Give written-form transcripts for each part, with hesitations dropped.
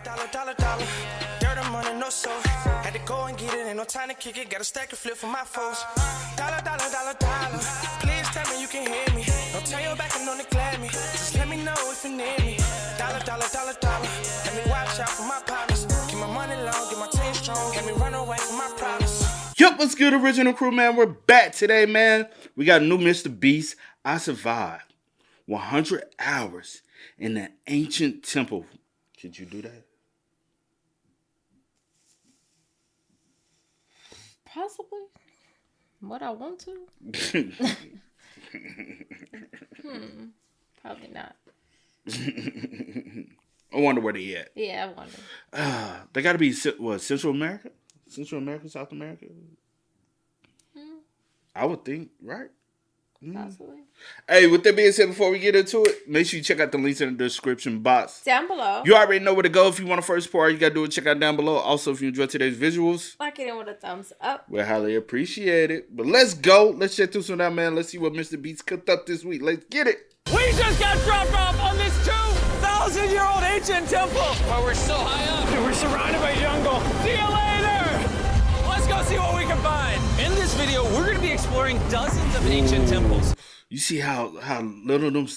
Dollar. Dirt and money, no soul. Had to go and get it, ain't no time to kick it. Got a stack and flip for my foes. Dollar. Please tell me you can hear me. Don't turn your back and don't neglect me. Just let me know if you need me. Dollar. Let me watch out for my partners. Keep my money long, get my team strong. Let me run away from my problems. Yup, what's good, original crew, man? We're back today, man. We got a new Mr. Beast. I survived 100 hours in an ancient temple. Could you do that? Possibly. Would I want to? Probably not. I wonder where they at. Yeah, I wonder. They got to be, what, Central America? Central America, South America? I would think, right? Possibly. Hey, with that being said, before we get into it, make sure you check out the links in the description box. Down below. You already know where to go if you want a first part. You got to do it. Check out down below. Also, if you enjoyed today's visuals, like it with a thumbs up. we highly appreciate it. But let's go. Let's check this one out, man. Let's see what Mr. Beats cooked up this week. Let's get it. We just got dropped off on this 2,000-year-old ancient temple. But we're so high up. We're surrounded by jungle. See you later. Let's go see what we can find. In this video, we're going to be exploring dozens of ancient temples. You see how little of them...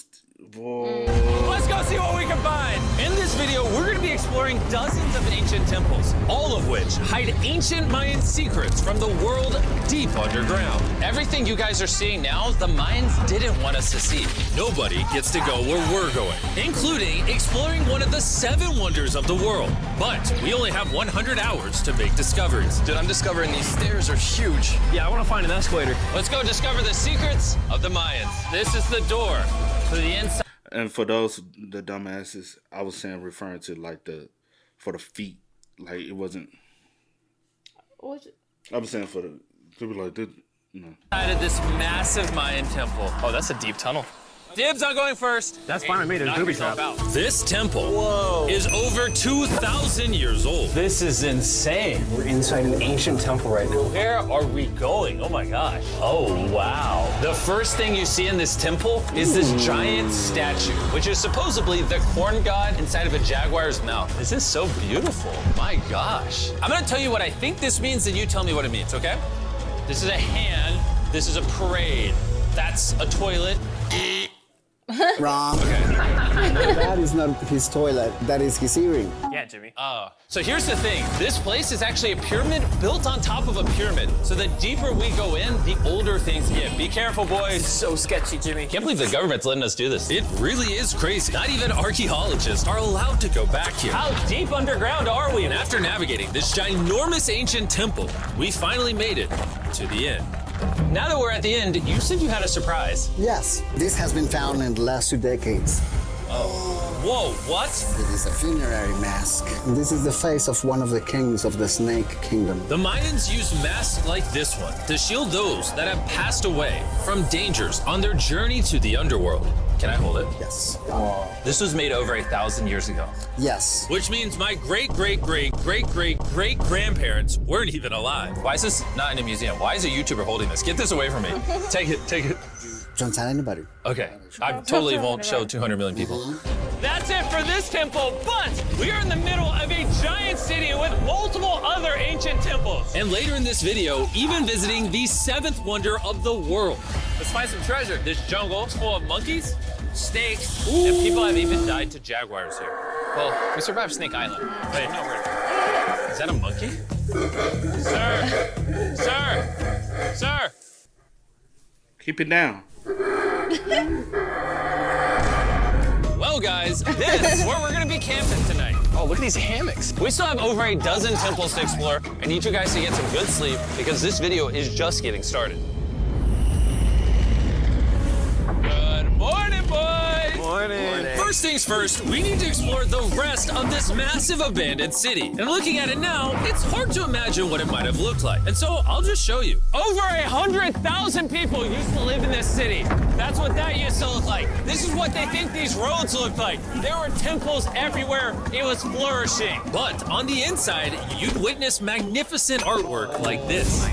Whoa. Let's go see what we can find. In this video, we're going to be exploring dozens of ancient temples, all of which hide ancient Mayan secrets from the world deep underground. Everything you guys are seeing now, the Mayans didn't want us to see. Nobody gets to go where we're going, including exploring one of the 7 wonders of the world. But we only have 100 hours to make discoveries. Dude, I'm discovering these stairs are huge. Yeah, I want to find an escalator. Let's go discover the secrets of the Mayans. This is the door to the inside. And for those, the dumbasses, I was saying referring to like for the feet. Like it wasn't... I was saying for the people like this, you know. Side of this massive Mayan temple. Oh, that's a deep tunnel. Dibs on going first. That's fine with me. There's Knock booby yourself traps. out. This temple is over 2,000 years old. This is insane. We're inside an ancient temple right now. Where are we going? Oh my gosh. Oh, wow. The first thing you see in this temple is this giant statue, which is supposedly the corn god inside of a jaguar's mouth. This is so beautiful. My gosh. I'm gonna tell you what I think this means, and you tell me what it means, okay? This is a hand. This is a parade. That's a toilet. Wrong. Okay. That is not his toilet. That is his earring. Yeah, Jimmy. So here's the thing. This place is actually a pyramid built on top of a pyramid. So the deeper we go in, the older things get. Be careful, boys. So sketchy, Jimmy. Can't believe the government's letting us do this. It really is crazy. Not even archaeologists are allowed to go back here. How deep underground are we? And after navigating this ginormous ancient temple, we finally made it to the end. Now that we're at the end, you said you had a surprise. Yes, this has been found in the last 2 decades. Whoa, what? It is a funerary mask. This is the face of one of the kings of the Snake Kingdom. The Mayans used masks like this one to shield those that have passed away from dangers on their journey to the underworld. Can I hold it? Yes. This was made over 1,000 years ago. Yes. Which means my great-great-great-great-great-grandparents weren't even alive. Why is this not in a museum? Why is a YouTuber holding this? Get this away from me. Take it. Don't tell anybody. Okay, I totally won't show 200 million people. That's it for this temple, but we are in the middle of a giant city with multiple other ancient temples. And later in this video, even visiting the 7th wonder of the world. Let's find some treasure. This jungle is full of monkeys, snakes, and people have even died to jaguars here. Well, we survived Snake Island. Wait, no, is that a monkey? Sir! Keep it down. Well, guys, this is where we're gonna be camping tonight. Oh, look at these hammocks. We still have over a dozen temples to explore. I need you guys to get some good sleep because this video is just getting started. Good morning, boys. Morning. First things first, we need to explore the rest of this massive abandoned city. And looking at it now, it's hard to imagine what it might have looked like. And so I'll just show you. Over 100,000 people used to live in this city. That's what that used to look like. This is what they think these roads look like. There were temples everywhere. It was flourishing. But on the inside, you'd witness magnificent artwork like this.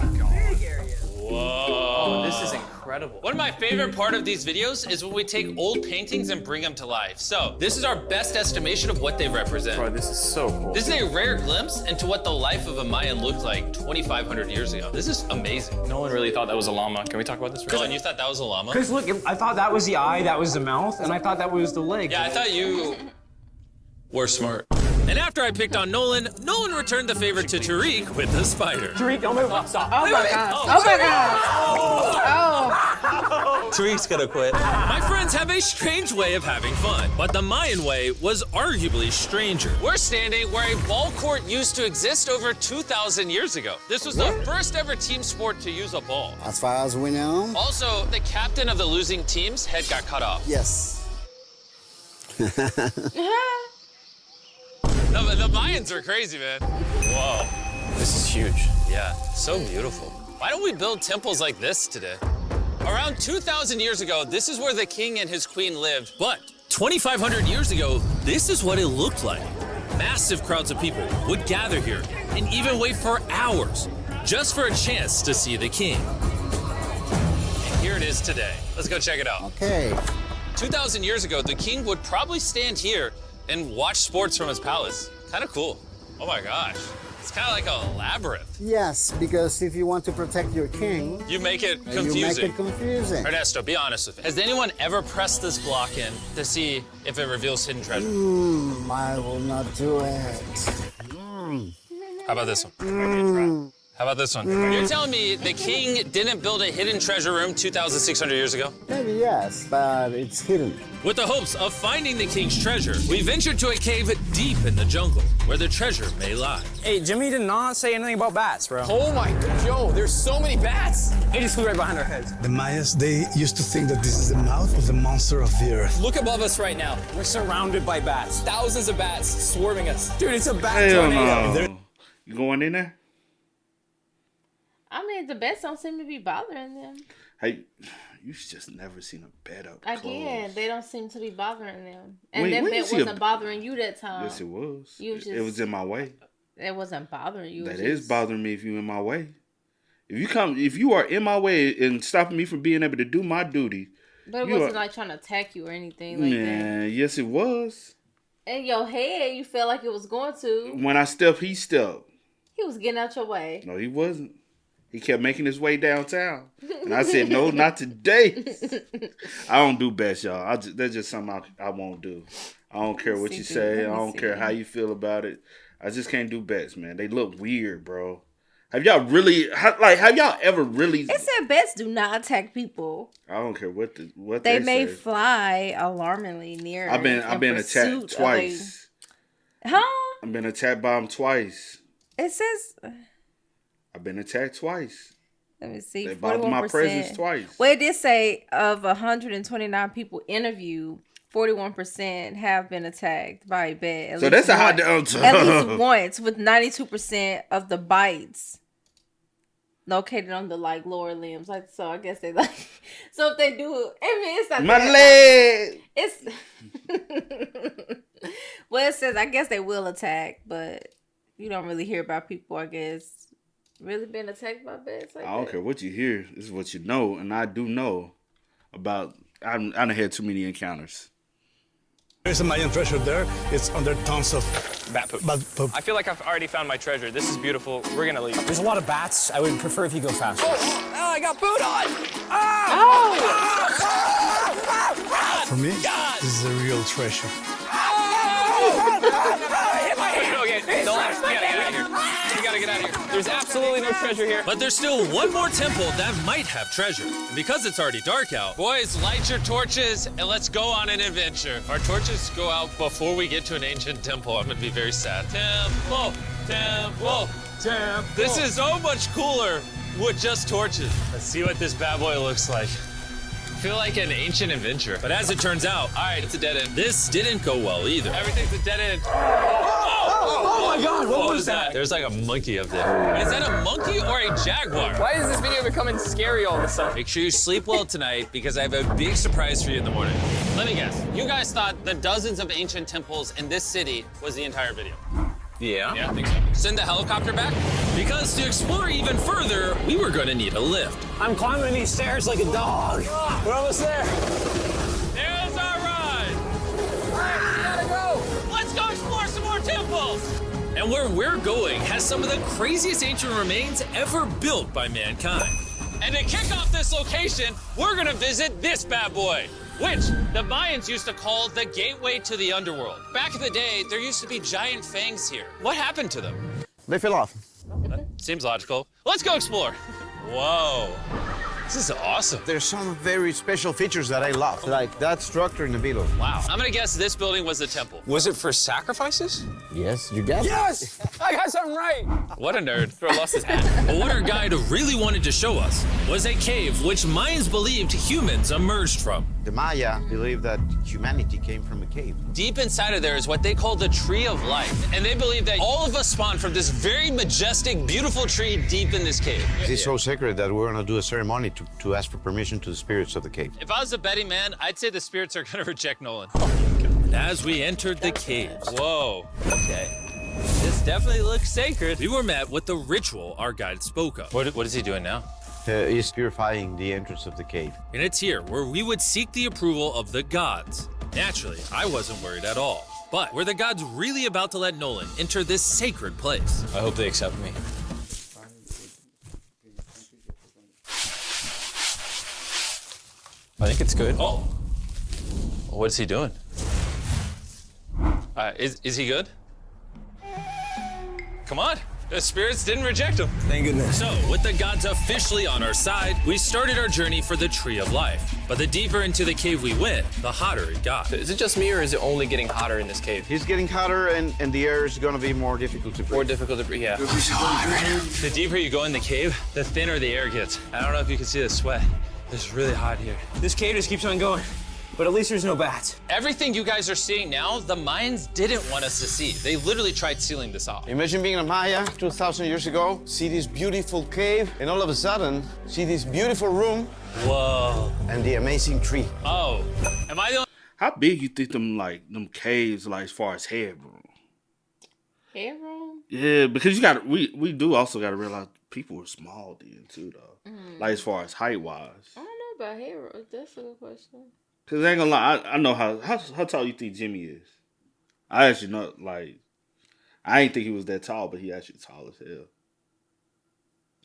Whoa. This is incredible. incredible. One of my favorite part of these videos is when we take old paintings and bring them to life. So this is our best estimation of what they represent. Bro, this is so cool. This is a rare glimpse into what the life of a Mayan looked like 2,500 years ago. This is amazing. No one really thought that was a llama. Can we talk about this? Dylan, you thought that was a llama? Because look, I thought that was the eye, that was the mouth, and I thought that was the leg. Yeah, I thought you were smart. And after I picked on Nolan, Nolan returned the favor to Tariq with the spider. Tariq, don't move. Stop. Oh my god. Oh my god. Oh. Tariq's gonna quit. My friends have a strange way of having fun, but the Mayan way was arguably stranger. We're standing where a ball court used to exist over 2,000 years ago. This was the first ever team sport to use a ball. As far as we know, Also, the captain of the losing team's head got cut off. yes. The Mayans are crazy, man. Whoa. This is huge. Yeah, so beautiful. Why don't we build temples like this today? Around 2,000 years ago, this is where the king and his queen lived. But 2,500 years ago, this is what it looked like. Massive crowds of people would gather here and even wait for hours just for a chance to see the king. And here it is today. Let's go check it out. Okay. 2,000 years ago, the king would probably stand here and watch sports from his palace. Kind of cool. Oh my gosh. It's kind of like a labyrinth. Yes, because if you want to protect your king, You make it you confusing. make it confusing. Ernesto, be honest with me. Has anyone ever pressed this block in to see if it reveals hidden treasure? I will not do it. How about this one? How about this one? You're telling me the king didn't build a hidden treasure room 2,600 years ago? Maybe yes, but it's hidden. With the hopes of finding the king's treasure, we ventured to a cave deep in the jungle where the treasure may lie. Hey, Jimmy did not say anything about bats, bro. Oh my god, yo, there's so many bats. It just flew right behind our heads. The Mayas, they used to think that this is the mouth of the monster of the earth. Look above us right now. We're surrounded by bats. Thousands of bats swarming us. Dude, it's a bat Hell tornado. no. You going in there? I mean, the bats don't seem to be bothering them. Hey, you just never seen a bed up close. Again, they don't seem to be bothering them. And When that you bed see a- wasn't bothering you that time. Yes, it was. You It just- was in my way. It wasn't bothering you. That it is just- bothering me if you in my way. If you are in my way and stopping me from being able to do my duty. But it you wasn't are- like trying to attack you or anything like that. Man, yes it was. In your head, you felt like it was going to. When I stepped, he stepped. He was getting out your way. No, he wasn't. He kept making his way downtown. And I said, no, not today. I don't do bets, y'all. That's just something I won't do. I don't care what you say. I don't care how you feel about it. I just can't do bets, man. They look weird, bro. Have y'all ever really... It said bats do not attack people. I don't care what They they may say. fly alarmingly near. I've been in pursuit attacked of twice. Huh? I've been attacked by them twice. It says. I've been attacked twice. Let me see. They bothered my 41%. presence twice. Well, it did say of 129 people interviewed, 41% have been attacked by a bat. So that's a hot At least once, with 92% of the bites located on the lower limbs. So I guess they So if they do, I mean, it's not my that- leg. It's well, it says I guess they will attack, but you don't really hear about people, I guess, really been attacked by bats like I don't that. care what you hear. This is what you know, and I do know about. I done had too many encounters. There's a Mayan treasure there. It's under tons of Bat poop. bat poop. I feel like I've already found my treasure. This is beautiful. We're gonna leave. There's a lot of bats. I would prefer if you go faster. Oh, I got booed on! For me, this is a real treasure. Okay, the last. We gotta get out of here. We gotta get out of here. There's absolutely no treasure here. But there's still one more temple that might have treasure. And because it's already dark out, boys, light your torches and let's go on an adventure. If our torches go out before we get to an ancient temple, I'm gonna be very sad. Temple, temple, temple. This is so much cooler with just torches. Let's see what this bad boy looks like. I feel like an ancient adventure. But as it turns out, all right, it's a dead end. This didn't go well either. Everything's a dead end. Oh my God, what was that? There's like a monkey up there. Is that a monkey or a jaguar? Why is this video becoming scary all of a sudden? Make sure you sleep well tonight because I have a big surprise for you in the morning. Let me guess. You guys thought the dozens of ancient temples in this city was the entire video. Yeah. Yeah, I think so. Send the helicopter back? Because to explore even further, we were going to need a lift. I'm climbing these stairs like a dog. We're almost there. There's our ride. All right, we gotta go. Let's go explore some more temples! And where we're going has some of the craziest ancient remains ever built by mankind. And to kick off this location, we're gonna visit this bad boy, which the Mayans used to call the gateway to the underworld. Back in the day, there used to be giant fangs here. What happened to them? They fell off. Seems logical. Let's go explore. Whoa. This is awesome. There's some very special features that I love, like that structure in the middle. Wow. I'm gonna guess this building was the temple. Was it for sacrifices? Yes, you guessed. Yes! I got something right. What a nerd. Throw lost his hat. But what our guide really wanted to show us was a cave which Mayans believed humans emerged from. The Maya believed that humanity came from a cave. Deep inside of there is what they call the Tree of Life. And they believe that all of us spawned from this very majestic, beautiful tree deep in this cave. It's so sacred that we're gonna do a ceremony to ask for permission to the spirits of the cave. If I was a betting man, I'd say the spirits are gonna reject Nolan. As we entered the caves, Whoa. Okay. This definitely looks sacred. we were met with the ritual our guide spoke of. What is he doing now? Is purifying the entrance of the cave. And it's here where we would seek the approval of the gods. Naturally, I wasn't worried at all. But were the gods really about to let Nolan enter this sacred place? I hope they accept me. I think it's good. Oh, What's he doing? Is he good? Come on. The spirits didn't reject him. Thank goodness. so with the gods officially on our side, we started our journey for the Tree of Life. But the deeper into the cave we went, the hotter it got. Is it just me, or is it only getting hotter in this cave? He's getting hotter and the air is gonna be more difficult to breathe. More difficult to breathe, yeah. The deeper you go in the cave, the thinner the air gets. I don't know if you can see the sweat. It's really hot here. This cave just keeps on going. But at least there's no bats. Everything you guys are seeing now, the Mayans didn't want us to see. They literally tried sealing this off. Imagine being a Maya 2,000 years ago, see this beautiful cave, and all of a sudden, see this beautiful room Whoa. and the amazing tree. Oh. Am I the only... How big you think them caves like as far as headroom? Headroom? Yeah, because you got we do also got to realize people were small then too though. Like as far as height wise. I don't know about headroom. That's a good question. Cause I ain't gonna lie, I know how tall you think Jimmy is. I actually know, like, I ain't think he was that tall, but he actually tall as hell.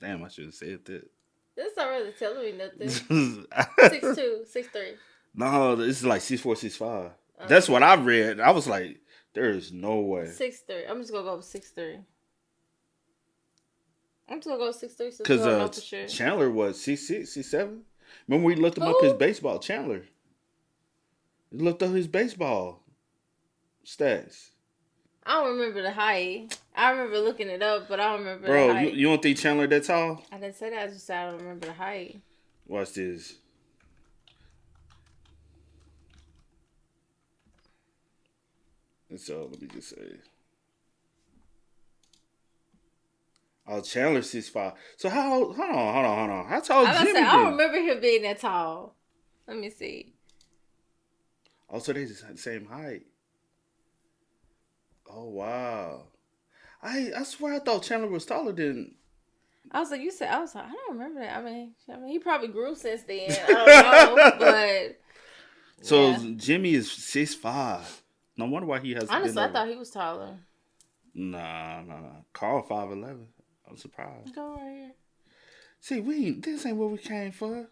Damn, I should have said that. That's not really telling me nothing. 6'2", 6'3". No, this is like 6'4", 6'5". That's what I read. I was like, there is no way. 6'3". I'm just gonna go with 6'3". I'm just gonna go with 6'3". So Because sure. Chandler was 6'6", 6'7". Remember we looked him up his baseball, Chandler. We looked up his baseball stats. I don't remember the height. I remember looking it up, but I don't remember the height. Bro, you don't think Chandler that tall? I didn't say that. I just said I don't remember the height. Watch this. And so let me just say. Oh, Chandler 6'5". So how old? Hold on. How tall is Jimmy? I don't remember him being that tall. Let me see. Oh, so they just had the same height. Oh wow. I swear I thought Chandler was taller than. I was like, I don't remember that. I mean, he probably grew since then. I don't know, but. So yeah. Jimmy is 6'5". No wonder why he has. Honestly, I thought he was taller. Nah. Carl 5'11". I'm surprised. Go right here. See, this ain't what we came for.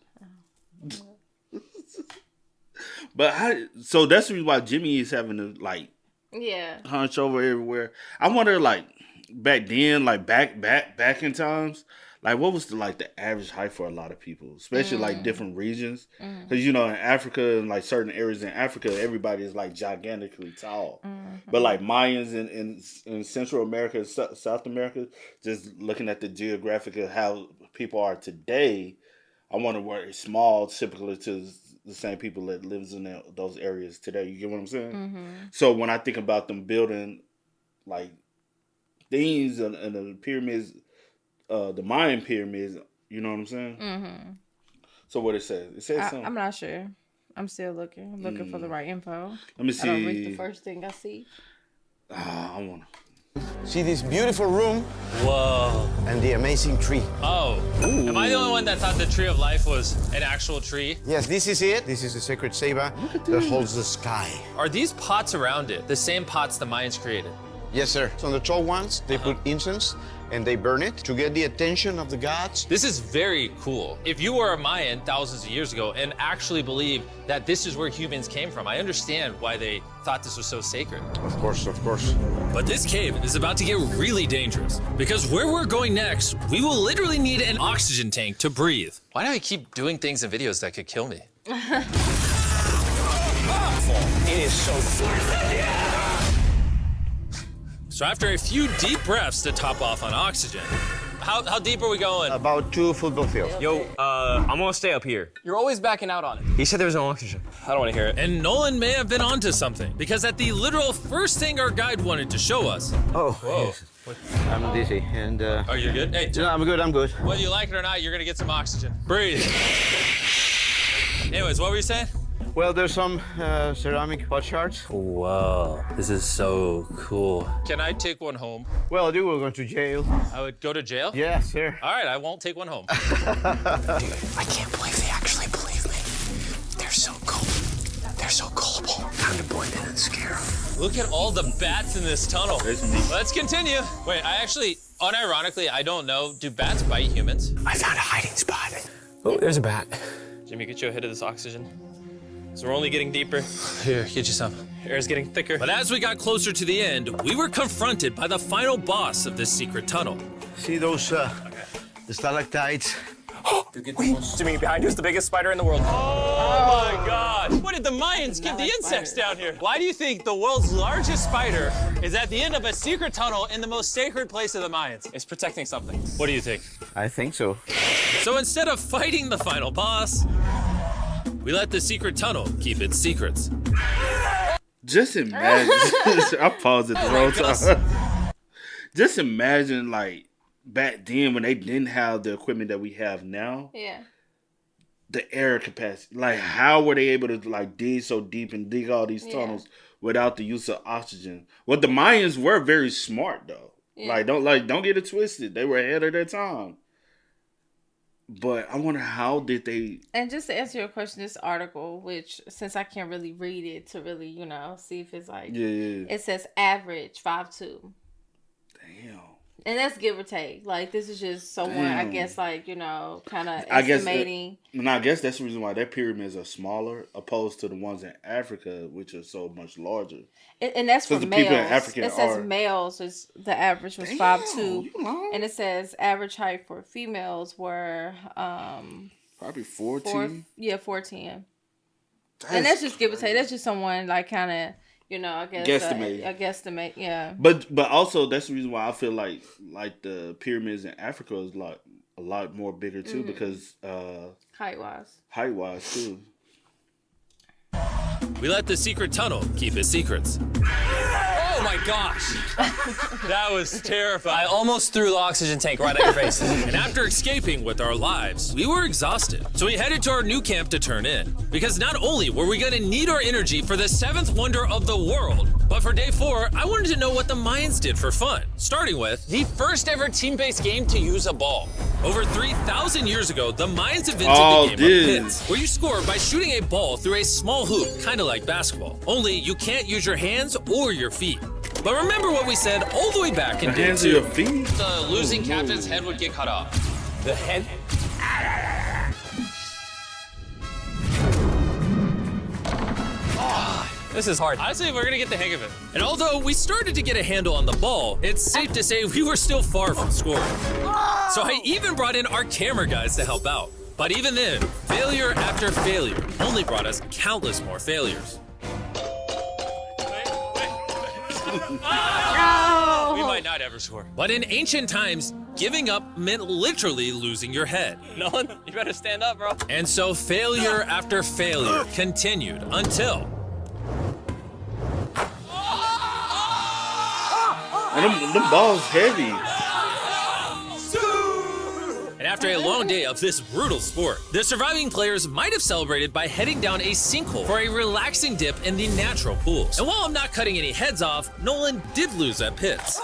But so that's the reason why Jimmy is having to like hunch over everywhere. I wonder, like back then, like back in times, like what was the average height for a lot of people, especially like different regions, because in Africa and like certain areas in Africa, everybody is like gigantically tall, but like Mayans in Central America, South America, just looking at the geographic of how people are today, I wonder where it's small typically to the same people that lives in those areas today. You get what I'm saying? So when I think about them building like things and the pyramids, the Mayan pyramids, you know what I'm saying? So what it says? It says something. I'm not sure. I'm still looking. I'm looking for the right info. Let me see. I don't read the first thing I see. I want See this beautiful room Whoa. and the amazing tree. Oh. Am I the only one that thought the tree of life was an actual tree? Yes, this is it. This is the sacred ceiba that holds the sky. Are these pots around it the same pots the Mayans created? Yes, sir. So on the tall ones, they put incense and they burn it to get the attention of the gods. This is very cool. If you were a Mayan thousands of years ago and actually believe that this is where humans came from, I understand why they thought this was so sacred. Of course, of course. But this cave is about to get really dangerous because where we're going next, we will literally need an oxygen tank to breathe. Why do I keep doing things in videos that could kill me? It is so So after a few deep breaths to top off on oxygen, How deep are we going? About 2 football fields. Yo, I'm gonna stay up here. You're always backing out on it. He said there was no oxygen. I don't want to hear it. and Nolan may have been onto something because at the literal first thing our guide wanted to show us, Oh, yes. I'm dizzy and Oh, you're good? Hey, no, I'm good, I'm good. whether you like it or not, you're gonna get some oxygen. Breathe. Anyways, what were you saying? Well, there's some ceramic pot shards. Whoa, this is so cool. Can I take one home? Well, you were going to jail. I would go to jail? Yes, sir. All right, I won't take one home. I can't believe they actually believe me. They're so cool. They're so gullible. Time to blend in and scare them. Look at all the bats in this tunnel. Let's continue. Wait, I actually, unironically, I don't know. Do bats bite humans? I found a hiding spot. Oh, there's a bat. Jimmy, get you a hit of this oxygen. So we're only getting deeper. Here, get you some. Air's getting thicker. but as we got closer to the end, we were confronted by the final boss of this secret tunnel. See those the stalactites? Jimmy, behind you is the biggest spider in the world. Oh my God! What did the Mayans give the insects down here? Why do you think the world's largest spider is at the end of a secret tunnel in the most sacred place of the Mayans? It's protecting something. What do you think? I think so. So instead of fighting the final boss, we let the secret tunnel keep its secrets. Just imagine. I paused it the whole time. Just imagine, like, back then when they didn't have the equipment that we have now. Yeah. The air capacity. Like, how were they able to, like, dig so deep and dig all these tunnels without the use of oxygen? Well, the Mayans were very smart, though. Yeah. Don't get it twisted. They were ahead of their time. But I wonder how did they... And just to answer your question, this article, which since I can't really read it to really, see if it's like... Yeah. It says average 5'2". Damn. And that's give or take. Like, this is just someone, I guess, like, kind of I guess estimating. I guess that's the reason why their pyramids are smaller opposed to the ones in Africa, which are so much larger. And that's for the people in males. Africa It says are- the average was 5'2", and it says average height for females were Probably 14. 4'10". And that's just give or take. That's just someone like kind of I guess Guesstimate. a guesstimate, yeah. But also that's the reason why I feel like the pyramids in Africa is like a lot more bigger too because Height wise too. We let the secret tunnel keep its secrets. Oh my gosh! That was terrifying. I almost threw the oxygen tank right at your face. And after escaping with our lives, we were exhausted. So we headed to our new camp to turn in. Because not only were we gonna need our energy for the 7th wonder of the world, but for day 4, I wanted to know what the Mayans did for fun. Starting with The first ever team-based game to use a ball. over 3,000 years ago, the Mayans invented Oh, the game dude. of pits, where you score by shooting a ball through a small hoop, kind of like basketball. Only you can't use your hands or your feet. But remember what we said all the way back in day Hands of 2. your feet. The losing captain's head would get cut off. The head? This is hard. Honestly, we're gonna get the hang of it. And although we started to get a handle on the ball, it's safe to say we were still far from scoring. So I even brought in our camera guys to help out. But even then, failure after failure only brought us countless more failures. We might not ever score. But in ancient times, giving up meant literally losing your head. Nolan, you better stand up, bro. And so failure after failure continued until... And them balls heavy. And After a long day of this brutal sport, the surviving players might have celebrated by heading down a sinkhole for a relaxing dip in the natural pools. And while I'm not cutting any heads off, Nolan did lose at pits. Is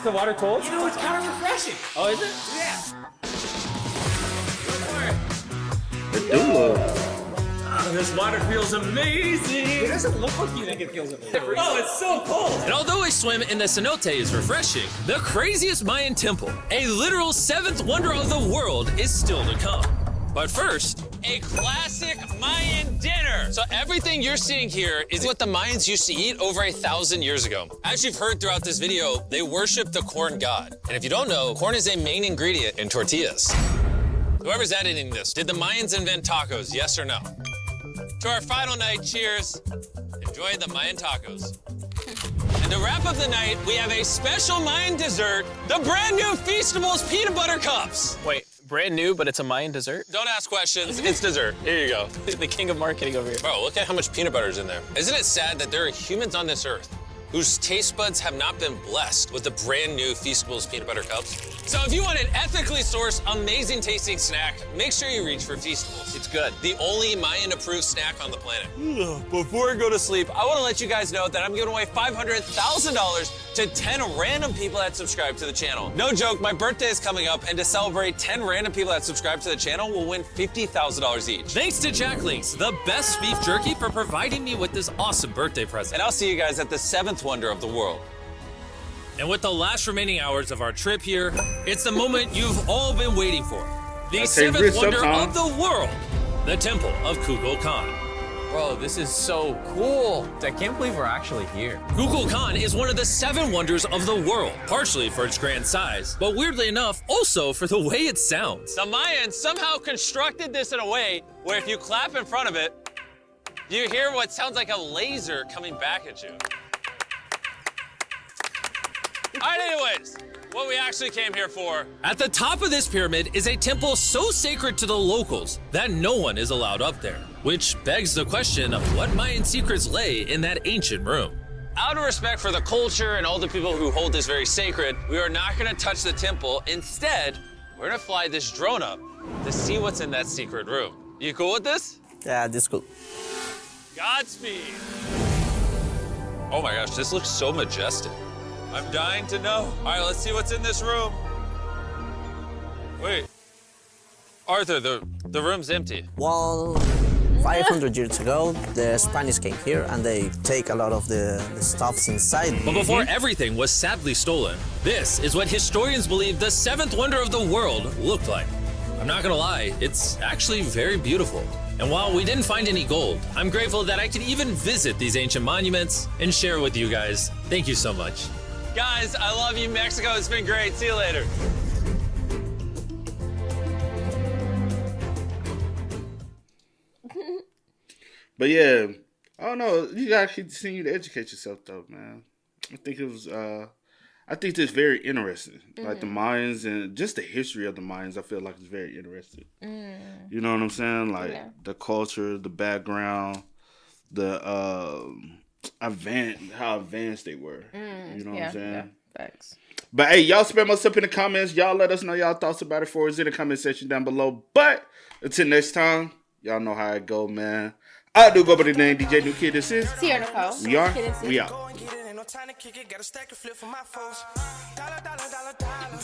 the water cold? You know, it's kind of refreshing. Oh, is it? Yeah. They do look. This water feels amazing. It doesn't look like you think it feels amazing. Oh, it's so cold. And although a swim in the cenote is refreshing, the craziest Mayan temple, a literal seventh wonder of the world, is still to come. But first, A classic Mayan dinner. So everything you're seeing here is what the Mayans used to eat over 1,000 years ago. As you've heard throughout this video, they worship the corn god. And if you don't know, corn is a main ingredient in tortillas. Whoever's editing this, did the Mayans invent tacos, yes or no? To our final night, cheers. Enjoy the Mayan tacos. And to wrap up the night, we have a special Mayan dessert, the brand new Feastables peanut butter cups. Wait, brand new, but it's a Mayan dessert? Don't ask questions, it's dessert. Here you go. The king of marketing over here. Bro, look at how much peanut butter is in there. Isn't it sad that there are humans on this earth whose taste buds have not been blessed with the brand new Feastables peanut butter cups? So if you want an ethically sourced, amazing tasting snack, make sure you reach for Feastables. It's good. The only Mayan approved snack on the planet. Before I go to sleep, I want to let you guys know that I'm giving away $500,000 to 10 random people that subscribe to the channel. No joke, my birthday is coming up, and to celebrate, 10 random people that subscribe to the channel will win $50,000 each. thanks to Jack Links, the best beef jerky, for providing me with this awesome birthday present. And I'll see you guys at the 7th wonder of the world. And with the last remaining hours of our trip here, it's the moment you've all been waiting for. The seventh wonder of the world, the Temple of Kukulkan. Bro, this is so cool. I can't believe we're actually here. Kukulkan is one of the 7 wonders of the world, partially for its grand size, but weirdly enough, also for the way it sounds. The Mayans somehow constructed this in a way where if you clap in front of it, you hear what sounds like a laser coming back at you. All right, anyways, what we actually came here for. At the top of this pyramid is a temple so sacred to the locals that no one is allowed up there, which begs the question of what Mayan secrets lay in that ancient room. Out of respect for the culture and all the people who hold this very sacred, we are not gonna touch the temple. Instead, we're gonna fly this drone up to see what's in that secret room. You cool with this? Yeah, this is cool. Godspeed. Oh my gosh, this looks so majestic. I'm dying to know. All right, let's see what's in this room. Wait. Arthur, the room's empty. Well, 500 years ago, the Spanish came here and they take a lot of the stuffs inside. But before everything was sadly stolen, this is what historians believe the 7th wonder of the world looked like. I'm not gonna lie, it's actually very beautiful. And while we didn't find any gold, I'm grateful that I could even visit these ancient monuments and share with you guys. Thank you so much. Guys, I love you, Mexico. It's been great. See you later. But yeah, I don't know. You gotta continue to educate yourself, though, man. I think it was. I think it's very interesting, like the Mayans and just the history of the Mayans. I feel like it's very interesting. You know what I'm saying? Like the culture, the background, the how advanced they were. You know what I'm saying? Yeah, facts. But hey, y'all spam us up in the comments. Y'all let us know y'all thoughts about it for us in the comment section down below. But until next time, y'all know how it go, man. I do go by the name DJ New Kid. This is Sierra Nicole. We are. Kid and C. We out. Go and get it, ain't no time to kick it. Gotta stack a flip for my foes. Dollar, dollar, dollar, dollar.